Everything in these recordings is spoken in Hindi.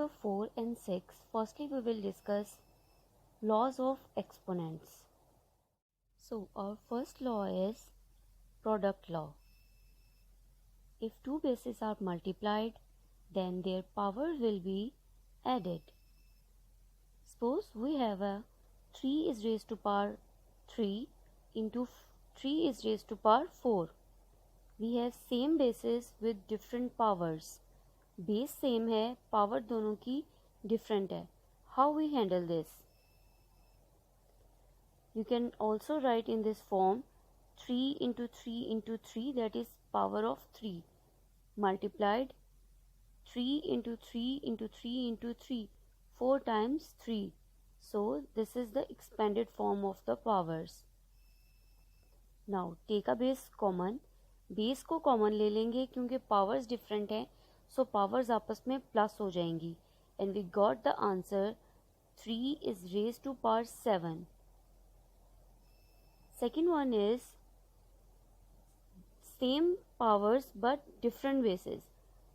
number 4 and 6, firstly we will discuss laws of exponents. So our first law is product law. If two bases are multiplied, then their power will be added. Suppose we have a 3 is raised to power 3 into 3 is raised to power 4. We have same bases with different powers. Base same है, पावर दोनों की डिफरेंट है. How we handle this? You can also write in this form 3 into 3 into 3, that is power of 3, multiplied 3 into 3 into 3 into 3, 4 times 3. So this is the expanded form of the powers. Now take a base common. Base को कॉमन ले लेंगे क्योंकि पावर्स डिफरेंट हैं, सो पावर्स आपस में प्लस हो जाएंगी. And we got the answer 3 is raised to power 7. Second one is same powers but different bases.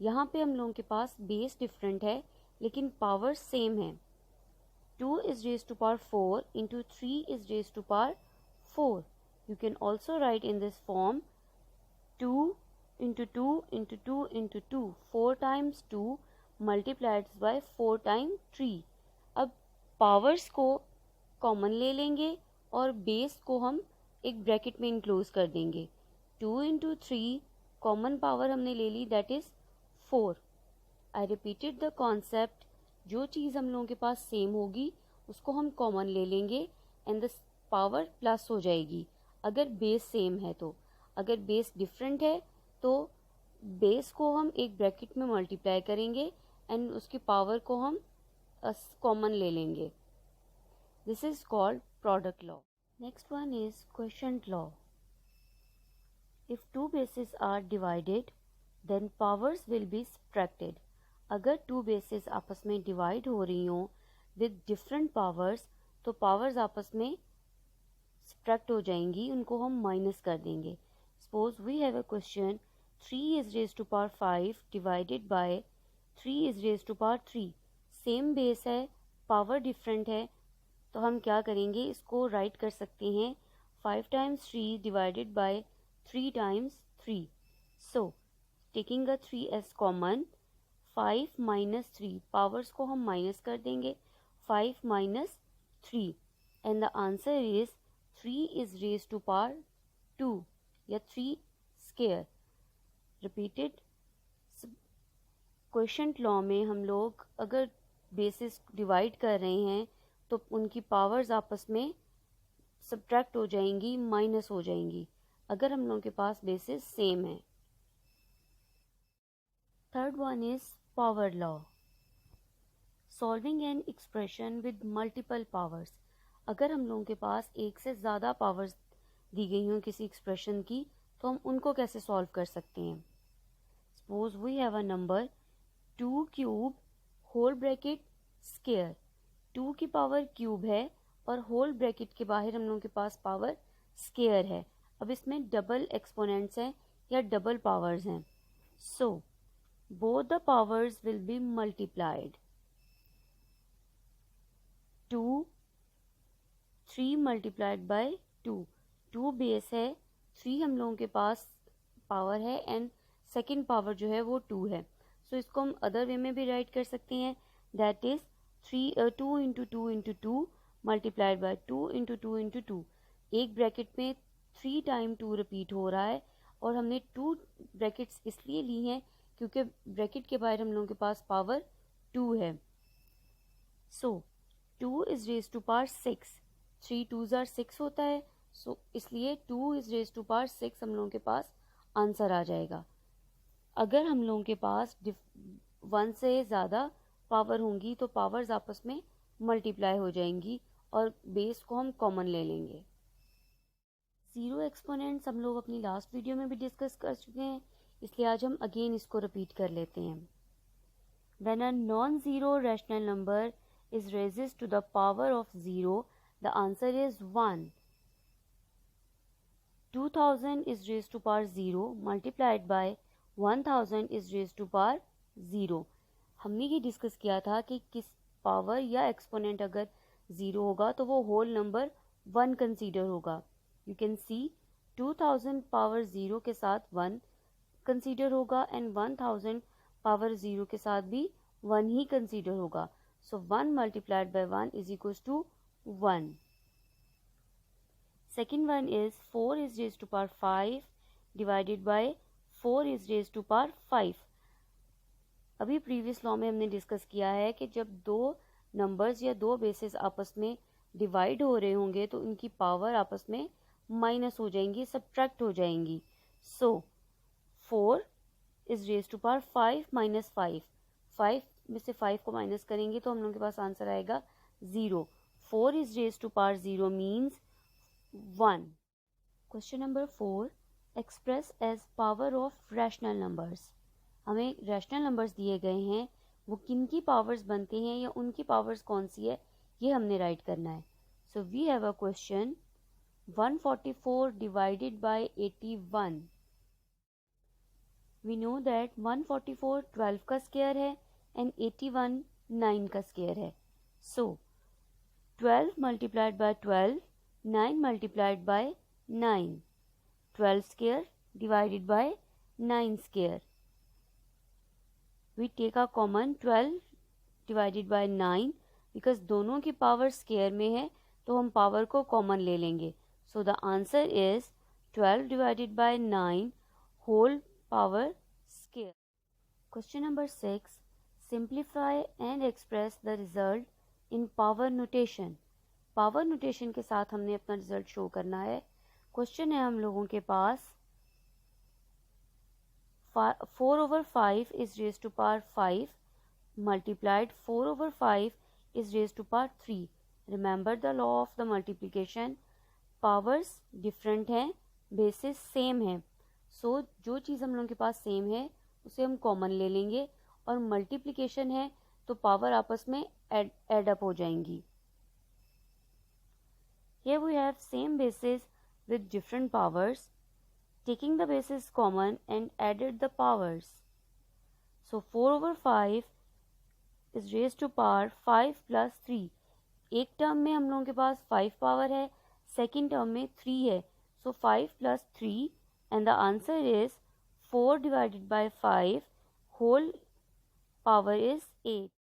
यहाँ पे हम लोगों के पास बेस डिफरेंट है लेकिन पावर सेम है. 2 is raised to power 4 into 3 is raised to power 4. You can also write in this form 2 into 2 into 2 into 2, 4 times 2 multiplied by 4 times 3. अब पावर्स को कॉमन ले लेंगे और बेस को हम एक ब्रैकेट में इंक्लोज कर देंगे. 2 into 3 कॉमन पावर हमने ले ली, that is 4. I repeated the concept. जो चीज़ हम लोगों के पास सेम होगी उसको हम कॉमन ले लेंगे एंड द पावर प्लस हो जाएगी अगर बेस सेम है. तो अगर बेस डिफरेंट है तो बेस को हम एक ब्रैकेट में मल्टीप्लाई करेंगे एंड उसकी पावर को हम कॉमन ले लेंगे. This is called product law. Next one is quotient law. If two bases are divided then powers will be subtracted. अगर टू बेसिस आपस में डिवाइड हो रही हों विद डिफरेंट पावर्स तो पावर्स आपस में सब्ट्रैक्ट हो जाएंगी, उनको हम माइनस कर देंगे. Suppose we have a question 3 is raised to power 5 divided by 3 is raised to power 3. Same base है, पावर डिफरेंट है, तो हम क्या करेंगे, इसको राइट कर सकते हैं 5 times 3 divided by 3 times 3. So taking the 3 as common, 5 minus 3, powers को हम माइनस कर देंगे, 5 minus 3 and the answer is 3 is raised to power 2 या 3 स्केयर. रिपीटेड. क्वोशिएंट लॉ में हम लोग अगर बेसिस डिवाइड कर रहे हैं तो उनकी पावर्स आपस में सब्ट्रैक्ट हो जाएंगी, माइनस हो जाएंगी अगर हम लोगों के पास बेसिस सेम है. Third one is power law. Solving an expression with multiple powers. अगर हम लोगों के पास एक से ज़्यादा पावर्स दी गई हों किसी एक्सप्रेशन की तो हम उनको कैसे सॉल्व कर सकते हैं. Suppose we have a number 2 cube whole bracket square. 2 की पावर क्यूब है और होल ब्रैकेट के बाहर हम लोगों के पास पावर स्क्वायर है. अब इसमें डबल एक्सपोनेंट्स हैं या डबल पावर्स हैं, so both the powers will B multiplied. 2 3 multiplied by 2. 2 base है, 3 हम लोगों के पास पावर है एंड सेकेंड पावर जो है वो 2 है. सो इसको हम अदर वे में भी राइट कर सकते हैं, that is 2 into 2 into 2 multiplied by 2 into 2 into 2. एक ब्रैकेट में 3 टाइम 2 रिपीट हो रहा है और हमने 2 ब्रैकेट्स इसलिए ली हैं क्योंकि ब्रैकेट के बाहर हम लोगों के पास पावर 2 है. So 2 is raise to power 6. 3 2s are 6 होता है, सो इसलिए 2 इज रेज टू पावर 6 हम लोगों के पास आंसर आ जाएगा. अगर हम लोगों के पास 1 से ज़्यादा पावर होंगी तो पावर्स आपस में मल्टीप्लाई हो जाएंगी और बेस को हम कॉमन ले लेंगे. ज़ीरो एक्सपोनेंट्स हम लोग अपनी लास्ट वीडियो में भी डिस्कस कर चुके हैं, इसलिए आज हम अगेन इसको रिपीट कर लेते हैं. When a non zero rational number is raised to the power of 0, the answer is 1. 2000 is raised to power 0 multiplied by 1000 is raised to power 0. हमने ये डिस्कस किया था कि किस पावर या एक्सपोनेंट अगर 0 होगा तो वो होल नंबर 1 कंसीडर होगा। यू कैन सी 2000 पावर 0 के साथ 1 कंसीडर होगा एंड 1000 पावर 0 के साथ भी 1 ही कंसीडर होगा। So 1 multiplied by 1 is equals to 1। Second one is 4 is raised to power 5 divided by 4 is raised to power 5। अभी प्रीवियस लॉ में हमने डिस्कस किया है कि जब दो नंबर्स या दो बेसेस आपस में डिवाइड हो रहे होंगे तो उनकी पावर आपस में माइनस हो जाएंगी, सब्ट्रैक्ट हो जाएंगी। So 4 is raise to power 5 minus 5, 5 में से 5 को माइनस करेंगे तो हम लोगों के पास आंसर आएगा 0। 4 is raise to power 0 means 1। Question number 4, express as power of rational numbers. हमें रैशनल नंबर्स दिए गए हैं, वो किन की पावर्स बनते हैं या उनकी पावर्स कौन सी है ये हमने राइट करना है। So we have a question 144 divided by 81। We know that 144 12 का स्क्वायर है एंड 81 9 का स्क्वायर है। सो 12 multiplied by 12, 9 multiplied by 9, 12 square divided by 9 square. We take a common 12 divided by 9 because दोनों की पावर स्क्वायर में है तो हम पावर को कॉमन ले लेंगे। So the answer is 12 divided by 9 whole power square. Question number 6, simplify and express the result in power notation। Power notation के साथ हमने अपना रिजल्ट शो करना है। क्वेश्चन है हम लोगों के पास 4/5 is raise to power 5 multiplied 4/5 is raise to power 3। Remember the law of the multiplication, powers different हैं, बेसिस सेम है। सो जो चीज़ हम लोगों के पास सेम है उसे हम कॉमन ले लेंगे और मल्टीप्लिकेशन है तो पावर आपस में एड अप हो जाएंगी। Here we have same bases with different powers, taking the bases common and added the powers. So 4/5 is raised to power 5 plus 3। एक टर्म में हम लोगों के पास 5 पावर है, सेकेंड टर्म में 3 है। So 5 plus 3 and the answer is 4 divided by 5 whole power is 8।